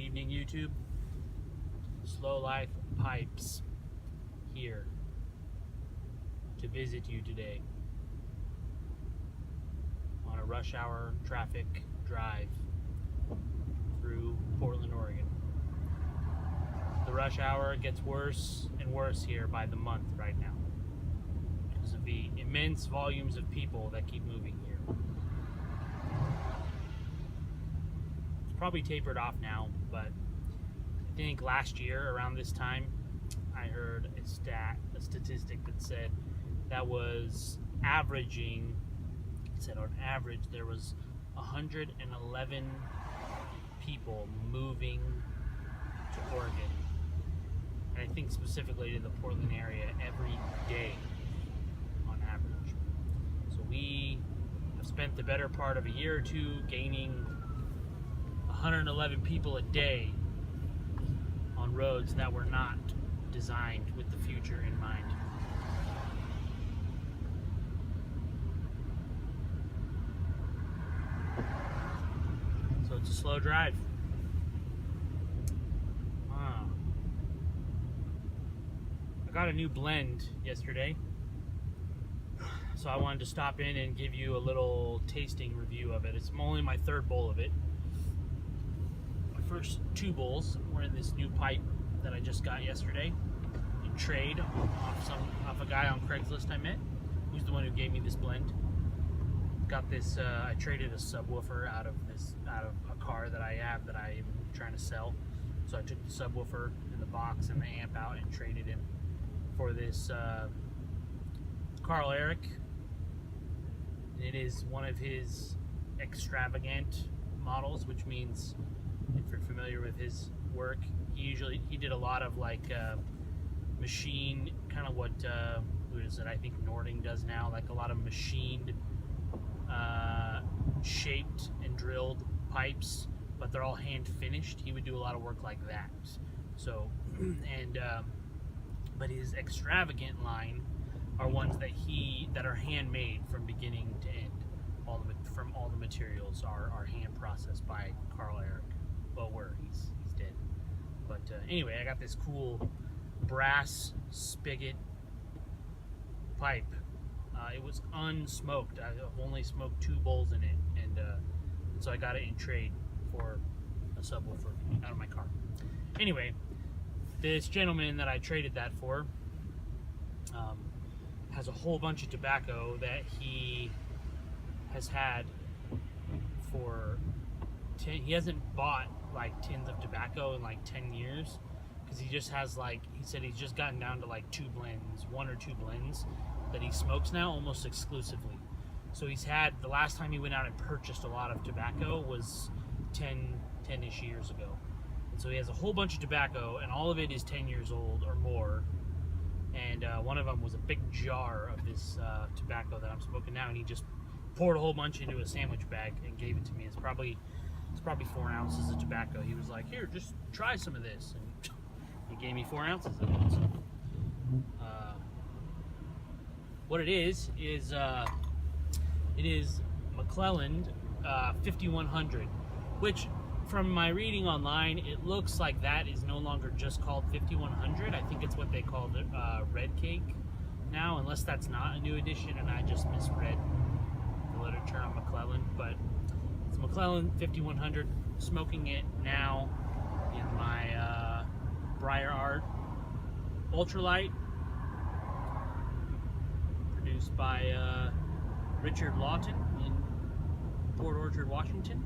evening, YouTube. Slow Life Pipes here to visit you today on a rush hour traffic drive through Portland, Oregon. The rush hour gets worse and worse here by the month right now because of the immense volumes of people that keep moving here. It's probably tapered off now, but I think last year around this time I heard a statistic that said that was averaging, it said on average there was 111 people moving to Oregon, and I think specifically to the Portland area every day on average. So we have spent the better part of a year or two gaining 111 people a day on roads that were not designed with the future in mind. So it's a slow drive. I got a new blend yesterday, so I wanted to stop in and give you a little tasting review of it. It's only my third bowl of it. My first two bowls were in this new pipe that I just got yesterday in trade off a guy on Craigslist I met, who's the one who gave me this blend. Got this. I traded a subwoofer out of a car that I have that I am trying to sell. So I took the subwoofer and the box and the amp out and traded him for this Carl Eric. It is one of his extravagant models, which means, if you're familiar with his work, he did a lot of like machine, kind of what is it? I think Nording does now, like a lot of machined, shaped and drilled pipes, but they're all hand finished. He would do a lot of work like that. So, but his extravagant line are ones that are handmade from beginning to end. From all the materials are hand processed by Carl Eric. Well, he's dead. But anyway, I got this cool brass spigot pipe. It was unsmoked. I've only smoked 2 bowls in it, and so I got it in trade for a subwoofer out of my car. Anyway, this gentleman that I traded that for has a whole bunch of tobacco that he has had for 10. He hasn't bought like tins of tobacco in like 10 years because he just has, like, he said he's just gotten down to like 1 or 2 blends that he smokes now almost exclusively. So he's had, the last time he went out and purchased a lot of tobacco was 10-ish years ago. And so he has a whole bunch of tobacco, and all of it is 10 years old or more. And one of them was a big jar of this tobacco that I'm smoking now, and he just poured a whole bunch into a sandwich bag and gave it to me. It's probably 4 ounces of tobacco. He was like, "Here, just try some of this," and he gave me 4 ounces of it. So, what it is McClelland 5100, which, from my reading online, it looks like that is no longer just called 5100. I think it's what they call the red cake now, unless that's not a new edition and I just misread the literature on McClelland. But it's McClelland 5100. Smoking it now in my Briar Art Ultralight, produced by Richard Lawton in Port Orchard, Washington.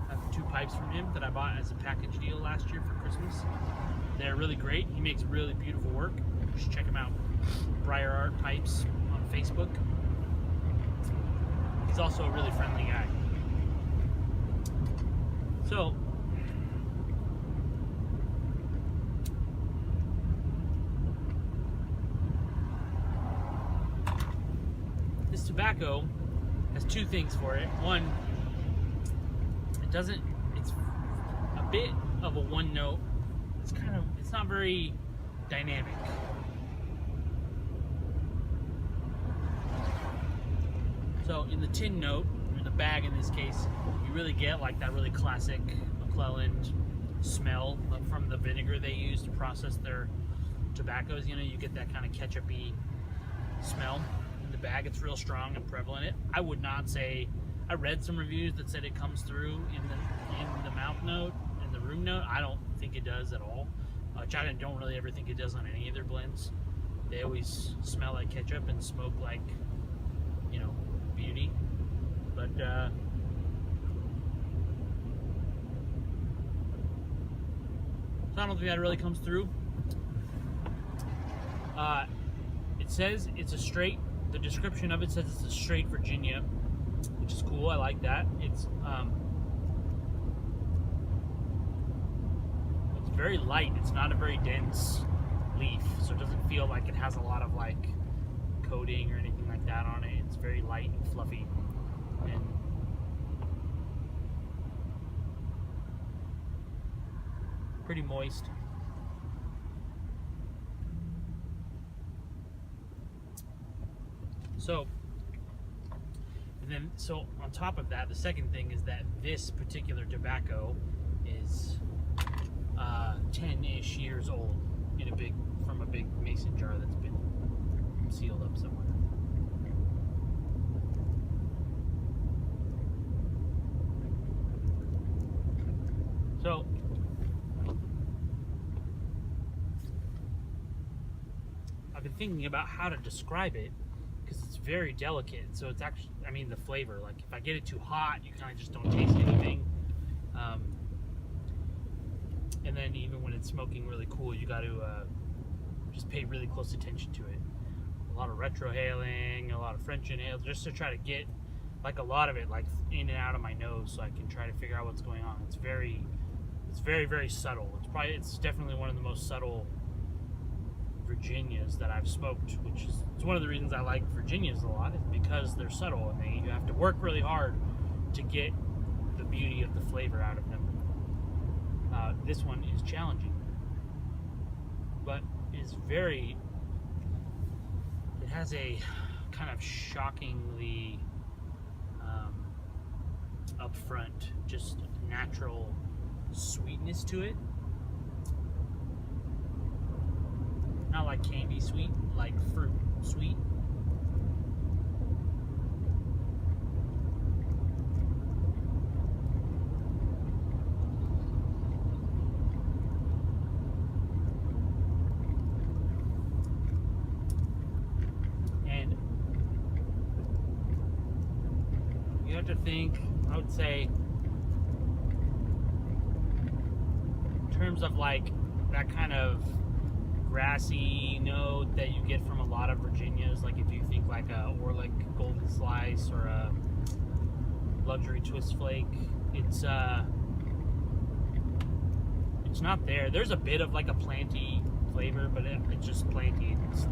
I have 2 pipes from him that I bought as a package deal last year for Christmas. They're really great. He makes really beautiful work. Just check him out. Briar Art Pipes on Facebook. He's also a really friendly guy. So, this tobacco has 2 things for it. One, it's a bit of a one note. It's not very dynamic. So in the tin note, or the bag in this case, you really get like that really classic McClelland smell from the vinegar they use to process their tobaccos. You know, you get that kind of ketchup-y smell in the bag. It's real strong and prevalent. I would not say, I read some reviews that said it comes through in the mouth note, in the room note. I don't think it does at all. Which I don't really ever think it does on any of their blends. They always smell like ketchup and smoke like, you know, beauty. But so I don't think that really comes through. It says it's a straight, the description of it says it's a straight Virginia, which is cool. I like that. It's very light. It's not a very dense leaf, so it doesn't feel like it has a lot of like coating or anything like that on it. It's very light and fluffy and pretty moist. So on top of that, the second thing is that this particular tobacco is 10-ish years old from a big mason jar that's been sealed up somewhere. So I've been thinking about how to describe it because it's very delicate. So it's actually, I mean, the flavor, like if I get it too hot, you kind of just don't taste anything. And then even when it's smoking really cool, you got to just pay really close attention to it. A lot of retrohaling, a lot of French inhales, just to try to get like a lot of it like in and out of my nose, so I can try to figure out what's going on. It's very, very subtle. It's definitely one of the most subtle Virginias that I've smoked, which is it's one of the reasons I like Virginias a lot, is because they're subtle and you have to work really hard to get the beauty of the flavor out of them. This one is challenging, but is very, it has a kind of shockingly upfront, just natural sweetness to it. Not like candy sweet, like fruit sweet. To think, I would say, in terms of like that kind of grassy note that you get from a lot of Virginias, like if you think like a Orlick Golden Slice or a Luxury Twist Flake, it's not there. There's a bit of like a planty flavor, but it's just planty. It's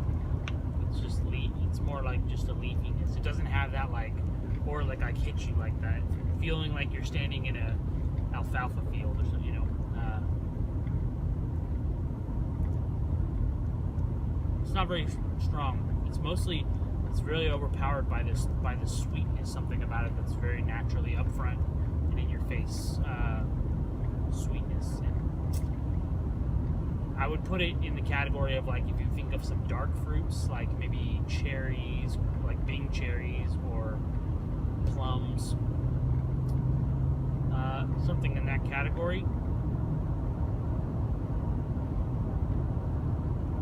just leaf. It's more like just a leafiness. It doesn't have that like, or like I hit you like that, feeling like you're standing in a alfalfa field or something, you know. It's not very strong. It's really overpowered by this sweetness, something about it that's very naturally upfront and in your face sweetness. And I would put it in the category of like if you think of some dark fruits, like maybe cherries, like Bing cherries or plums, something in that category.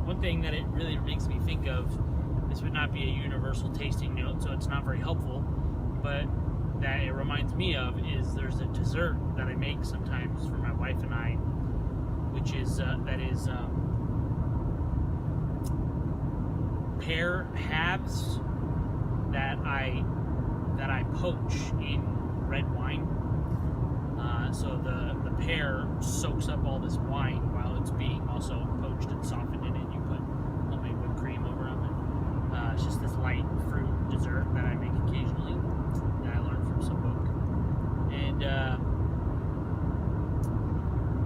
One thing that it really makes me think of, this would not be a universal tasting note, so it's not very helpful, but that it reminds me of is there's a dessert that I make sometimes for my wife and I, which is pear halves that I poach in red wine. So the pear soaks up all this wine while it's being also poached and softened in it. You put homemade whipped cream over them. And, it's just this light fruit dessert that I make occasionally that I learned from some book. And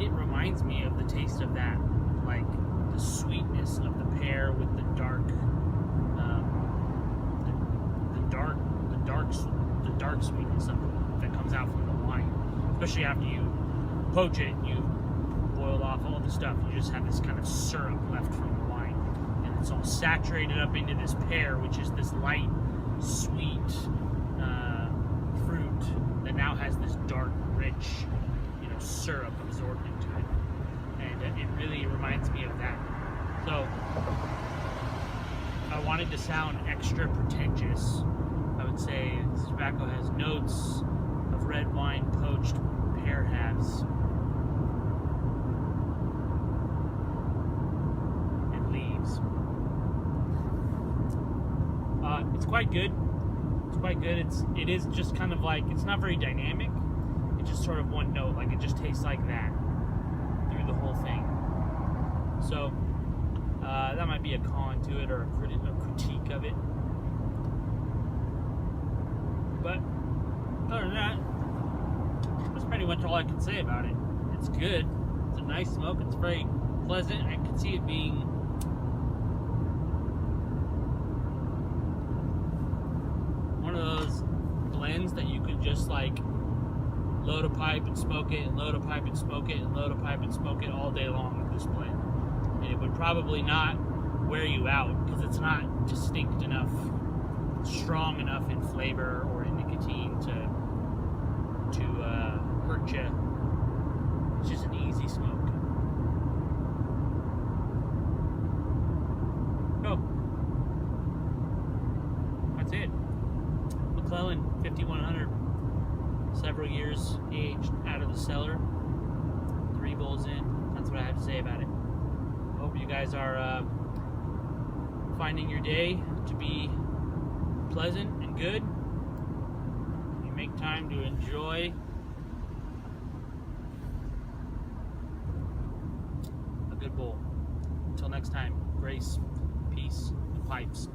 it reminds me of the taste of that, like the sweetness of the pear with the dark sweetness of that comes out from the wine, especially after you poach it. You boiled off all the stuff. You just have this kind of syrup left from the wine. And it's all saturated up into this pear, which is this light, sweet fruit that now has this dark, rich, syrup absorbed into it. And it really reminds me of that. So I wanted to sound extra pretentious. I would say this tobacco has notes of red wine poached pear halves and leaves. It's quite good. It's quite good. It is just kind of like, it's not very dynamic. It's just sort of one note, like it just tastes like that through the whole thing. So that might be a con to it, or a critique of it. But other than that, that's pretty much all I can say about it. It's good. It's a nice smoke. It's very pleasant. I can see it being one of those blends that you could just like load a pipe and smoke it, and load a pipe and smoke it, and load a pipe and smoke it all day long with this blend. And it would probably not wear you out because it's not distinct enough, strong enough in flavor or in nicotine to hurt you. It's just an easy smoke. Oh, that's it. McClelland 5100. Several years aged out of the cellar. 3 bowls in. That's what I have to say about it. Hope you guys are finding your day to be pleasant and good. You make time to enjoy a good bowl. Until next time, grace, peace, and pipes.